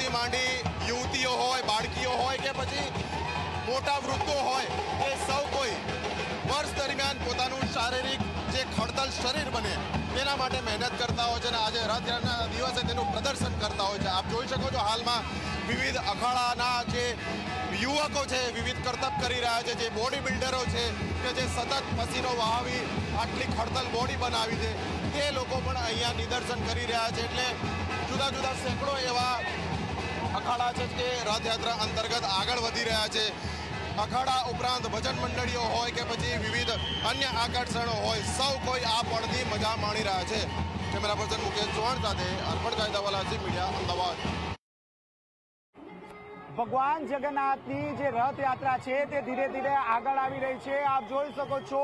થી માંડી યુવતીઓ હોય, બાળકીઓ હોય કે પછી મોટા વૃદ્ધો હોય, એ સૌ કોઈ વર્ષ દરમિયાન પોતાનું શારીરિક જે ખડતલ શરીર બને તેના માટે મહેનત કરતા હોય છે અને આજે રથયાત્રાના દિવસે તેનું પ્રદર્શન કરતા હોય છે. આપ જોઈ શકો છો હાલમાં વિવિધ અખાડાના જે યુવકો છે વિવિધ કરતબ કરી રહ્યા છે, જે બોડી બિલ્ડરો છે કે જે સતત પસીનો વહાવી આટલી ખડતલ બોડી બનાવી છે તે લોકો પણ અહીંયા નિદર્શન કરી રહ્યા છે. એટલે જુદા જુદા સેંકડો એવા અખાડા છે કે રથયાત્રા અંતર્ગત આગળ વધી રહ્યા છે. અખાડા ઉપરાંત ભજન મંડળીઓ હોય કે પછી વિવિધ અન્ય આકર્ષણો હોય, સૌ કોઈ આ પળની મજા માણી રહ્યા છે. કેમેરા પર્સન મુકેશ ચૌહાણ સાથે અર્પણ કાયદાવાલા ઝી મીડિયા, અમદાવાદ. ભગવાન જગન્નાથની જે રથયાત્રા છે તે ધીરે ધીરે આગળ આવી રહી છે. આપ જોઈ શકો છો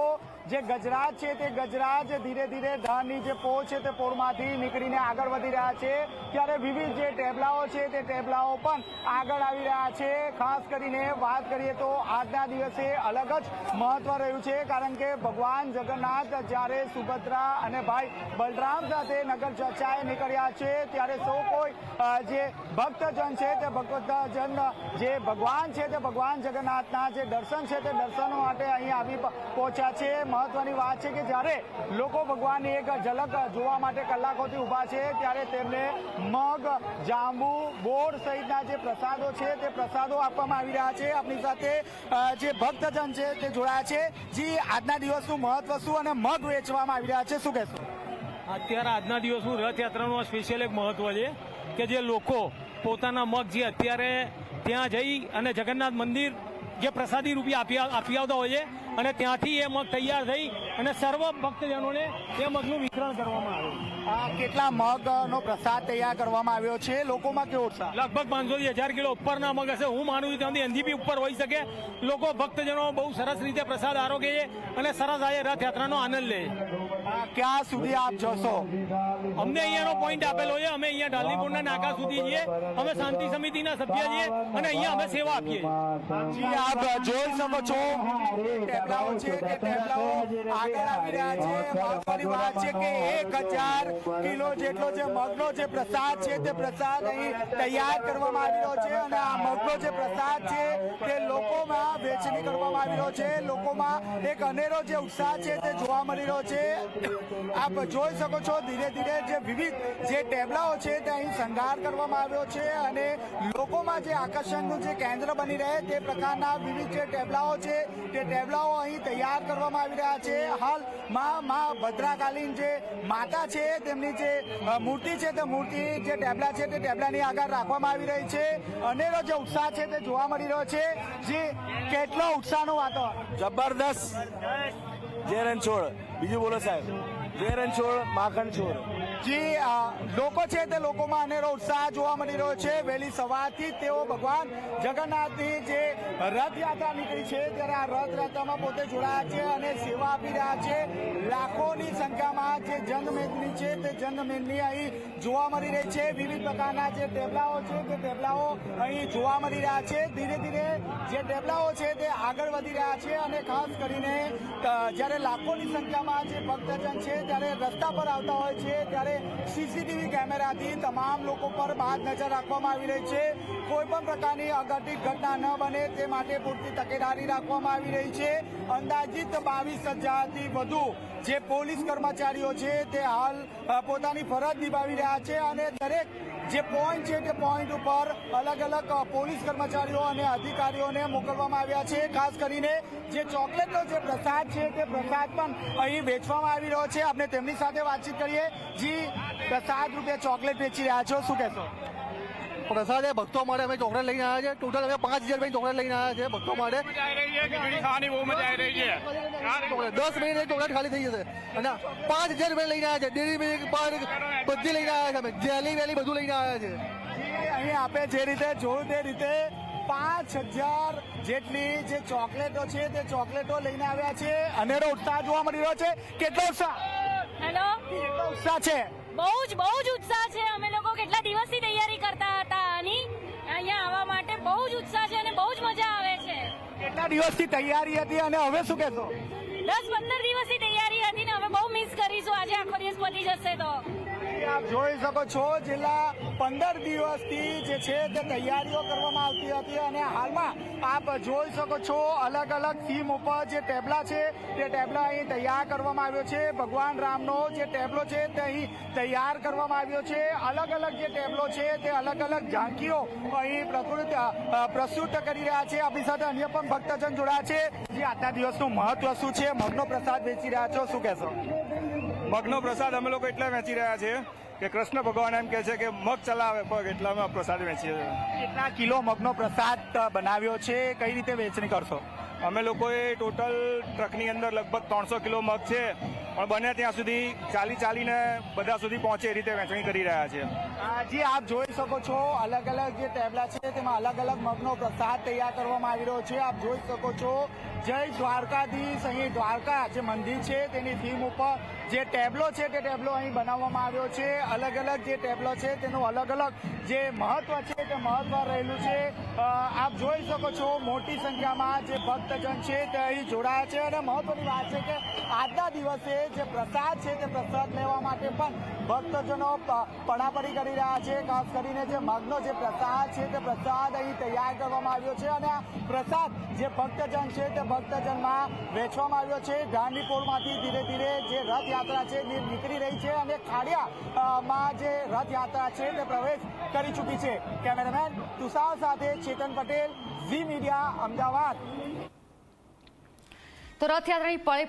જે ગજરાજ છે તે ગજરાજ ધીરે ધીરે ધારની જે પોળ છે તે પોળમાંથી નીકળીને આગળ વધી રહ્યા છે. ત્યારે વિવિધ જે ટેબલાઓ છે તે ટેબલાઓ પણ આગળ આવી રહ્યા છે. ખાસ કરીને વાત કરીએ તો આજના દિવસે અલગ જ મહત્વ રહ્યું છે, કારણ કે ભગવાન જગન્નાથ જ્યારે સુભદ્રા અને ભાઈ બલરામ સાથે નગર ચર્ચાએ નીકળ્યા છે ત્યારે સૌ કોઈ જે ભક્તજન છે તે ભક્તજન જે ભગવાન છે તે ભગવાન જગન્નાથના જે દર્શન છે તે દર્શનો માટે અહીં આવી પહોંચ્યા છે. મહત્વની વાત છે કે જ્યારે લોકો ભગવાનની એક ઝલક જોવા માટે કલાકોથી ઊભા છે ત્યારે તેમને મગ, જાંબુ, બોર સહિતના જે પ્રસાદો છે તે પ્રસાદો આપવામાં આવી રહ્યા છે. આપણી સાથે જે ભક્તજન છે તે જોડાયા છે. જી, આજના દિવસનું મહત્વ શું અને મગ વેચવામાં આવી રહ્યા છે, શું કહેશો? અત્યારે આજના દિવસનું રથયાત્રાનું સ્પેશિયલ એક મહત્વ છે કે જે લોકો પોતાના મગ જે અત્યારે ત્યાં જઈ અને જગન્નાથ મંદિર જે પ્રસાદી રૂપે આપી આવતા હોય છે અને ત્યાંથી એ મગ તૈયાર થઈ અને સર્વ ભક્તજનોને એ મગનું વિતરણ કરવામાં આવે. કેટલા મગનો પ્રસાદ તૈયાર કરવામાં આવ્યો છે? લોકોમાં કેવો ઉત્સાહ? લગભગ 500 થી 1000 કિલો ઉપરના મગ હશે. હું માનું છું ત્યાંથી એનથી બી ઉપર હોઈ શકે. લોકો ભક્તજનો બહુ સરસ રીતે પ્રસાદ આરોગે છે અને સરસ આજે રથયાત્રાનો આનંદ લે. ક્યાં સુધી આપ જશો? અમને અહીંયાનો પોઈન્ટ આપેલો છે. અમે અહીંયા ઢાલનીપુરના નાકા સુધી છીએ. અમે શાંતિ સમિતિના સભ્ય છીએ અને અહીંયા અમે સેવા આપીએ છીએ. આપ જોઈ શકો છો ટેબલાઓ છે તે ટેબલાઓ આગળ આવી રહ્યા છે. મહત્વની વાત છે કે 1000 કિલો જેટલો જે મગનો જે પ્રસાદ છે તે પ્રસાદ અહીં તૈયાર કરવામાં આવી રહ્યો છે અને આ મગનો જે પ્રસાદ છે તે લોકોમાં વેચણી કરવામાં આવી રહ્યો છે. લોકોમાં એક અનેરો જે ઉત્સાહ છે તે જોવા મળી રહ્યો છે. આપ જોઈ શકો છો ધીરે ધીરે જે વિવિધ જે ટેબલાઓ છે તે અહીં શણગાર કરવામાં આવ્યો છે અને લોકોમાં જે આકર્ષણનું જે કેન્દ્ર બની રહે તે પ્રકારના વિવિધ જે ટેબલાઓ છે તે ટેબલાઓ અહીં તૈયાર કરવામાં આવી રહ્યા છે. હાલમાં ભદ્રાકાલીન જે માતા છે તેમની જે મૂર્તિ છે તે મૂર્તિ જે ટેબલા છે તે ટેબલાની આગળ રાખવામાં આવી રહી છે. અનેરો જે ઉત્સાહ છે તે જોવા મળી રહ્યો છે. જે કેટલો ઉત્સાહનો વાતાવરણ! જબરદસ્ત. જય રણછોડ. બીજું બોલો સાહેબ. જય રણછોડ, માખણ છોડ. જી, લોકો છે તે લોકોમાં અનેરો ઉત્સાહ જોવા મળી રહ્યો છે. વહેલી સવારથી તેઓ ભગવાન જગન્નાથની જે રથયાત્રા નીકળી છે ત્યારે આ રથયાત્રામાં પોતે જોડાયા છે અને સેવા આપી રહ્યા છે. લાખોની સંખ્યામાં જે જનમેદની છે તે જનમેદની અહીં જોવા મળી રહી છે. વિવિધ પ્રકારના જે ટેબલાઓ છે તે ટેબલાઓ અહીં જોવા મળી રહ્યા છે. ધીરે ધીરે જે ટેબલાઓ છે તે આગળ વધી રહ્યા છે અને ખાસ કરીને જ્યારે લાખોની સંખ્યામાં જે ભક્તજન છે ત્યારે રસ્તા પર આવતા હોય છે ત્યારે સીસીટીવી કેમેરાથી તમામ લોકો પર બાદ નજર રાખવામાં આવી રહી છે. કોઈ પણ પ્રકારની અઘટિત ઘટના ન બને તે માટે પૂરતી તકેદારી રાખવામાં આવી રહી છે. અંદાજિત 22,000થી વધુ જે પોલીસ કર્મચારીઓ છે તે હાલ પોતાની ફરજ નિભાવી રહ્યા છે અને દરેક જે પોઈન્ટ છે તે પોઈન્ટ ઉપર અલગ અલગ પોલીસ કર્મચારીઓ અને અધિકારીઓને મોકલવામાં આવ્યા છે. ખાસ કરીને જે ચોકલેટનો જે પ્રસાદ છે તે પ્રસાદ પણ અહીં વેચવામાં આવી રહ્યો છે. આપણે તેમની સાથે વાતચીત કરીએ. જી, પ્રસાદ રૂપે ચોકલેટ વેચી રહ્યા છો, શું કહેશો? પ્રસાદ એ ભક્તો માટે અમે ચોકલેટ લઈને આવ્યા છે. ટોટલ અમે 5000 રૂપિયા ચોકલેટ લઈને આવ્યા છે ભક્તો માટે. 10 મિનિટ ચોકલેટ ખાલી થઈ જશે અને 5000 રૂપિયા લઈને આવ્યા છે. ડેરી મિલ્ક પર બધી લઈને આવ્યા છે. અમે જેલી વેલી બધું લઈને આવ્યા છે. અહીં આપે જે રીતે જોયું તે રીતે 5000 જેટલી જે ચોકલેટો છે તે ચોકલેટો લઈને આવ્યા છે. અનેરો ઉત્સાહ જોવા મળી રહ્યો છે. કેટલો ઉત્સાહ? હેલો, કેટલો ઉત્સાહ છે? બહુ જ ઉત્સાહ છે. અમે લોકો કેટલા દિવસથી તૈયારી કરતા હતા અને અહીંયા આવવા માટે બહુ જ ઉત્સાહ છે અને બહુ જ મજા આવે છે. કેટલા દિવસથી તૈયારી હતી અને હવે શું કહેશો? 10-15 દિવસથી તૈયારી હતી ને હવે બહુ મિસ કરીશું. આજે આખો દિવસ પતી જશે તો આપ જોઈ શકો છો છેલ્લા 15 દિવસથી જે છે તે તૈયારીઓ કરવામાં આવતી હતી અને હાલમાં આપ જોઈ શકો છો અલગ અલગ થીમ ઉપર જે ટેબલા છે તે ટેબલા અહીં તૈયાર કરવામાં આવ્યો છે. ભગવાન રામનો જે ટેબલો છે તે અહીં તૈયાર કરવામાં આવ્યો છે. અલગ અલગ જે ટેબલો છે તે અલગ અલગ ઝાંકીઓ અહીં પ્રસ્તુત કરી રહ્યા છે. આપણી સાથે અન્ય પણ ભક્તજન જોડાયા છે. જે આજના દિવસનું મહત્વ શું છે? મગનો પ્રસાદ વેચી રહ્યા છો, શું કહેશો? મગનો પ્રસાદ અમે લોકો એટલે વેચી રહ્યા છીએ કે કૃષ્ણ ભગવાન એમ કહે છે કે મગ ચલાવે પગ, એટલા અમે પ્રસાદ વેચીએ છીએ. કેટલા કિલો મગનો પ્રસાદ બનાવ્યો છે? કઈ રીતે વેચણી કરશો? અમે લોકોએ ટોટલ ટ્રકની અંદર લગભગ 300 કિલો મગ છે, પણ બને ત્યાં સુધી ચાલીને બધા સુધી પહોંચે એ રીતે વેચણી કરી રહ્યા છીએ. જી આપ જોઈ શકો છો અલગ અલગ જે ટેબલા છે તેમાં અલગ અલગ મગનો પ્રસાદ તૈયાર કરવામાં આવી રહ્યો છે. આપ જોઈ શકો છો જય દ્વારકાધીશ, અહીં દ્વારકા જે મંદિર છે તેની થીમ ઉપર જે ટેબલો છે તે ટેબલો અહીં બનાવવામાં આવ્યો છે. અલગ અલગ જે ટેબલો છે તેનું અલગ અલગ જે મહત્વ છે તે મહત્વ રહેલું છે. આપ જોઈ શકો છો મોટી સંખ્યામાં જે ભક્તજન છે તે અહીં જોડાયા છે અને મહત્વની વાત છે કે આજના દિવસે જે પ્રસાદ છે તે પ્રસાદ લેવા માટે પણ ભક્તજનો પડાપડી કરી રહ્યા છે. ખાસ કરીને જે મગનો જે પ્રસાદ છે તે પ્રસાદ અહીં તૈયાર કરવામાં આવ્યો છે અને આ પ્રસાદ જે ભક્તજન છે તે ભક્તજનમાં વેચવામાં આવ્યો છે. ગાંધીપોળમાંથી ધીરે ધીરે જે રથયાત્રા છે તે નીકળી રહી છે અને ખાડિયામાં જે રથયાત્રા છે તે પ્રવેશ કરી ચૂકી છે. કેમેરામેન તુષાર સાથે ચેતન પટેલ, ઝી મીડિયા, અમદાવાદ. તો રથયાત્રાની પળે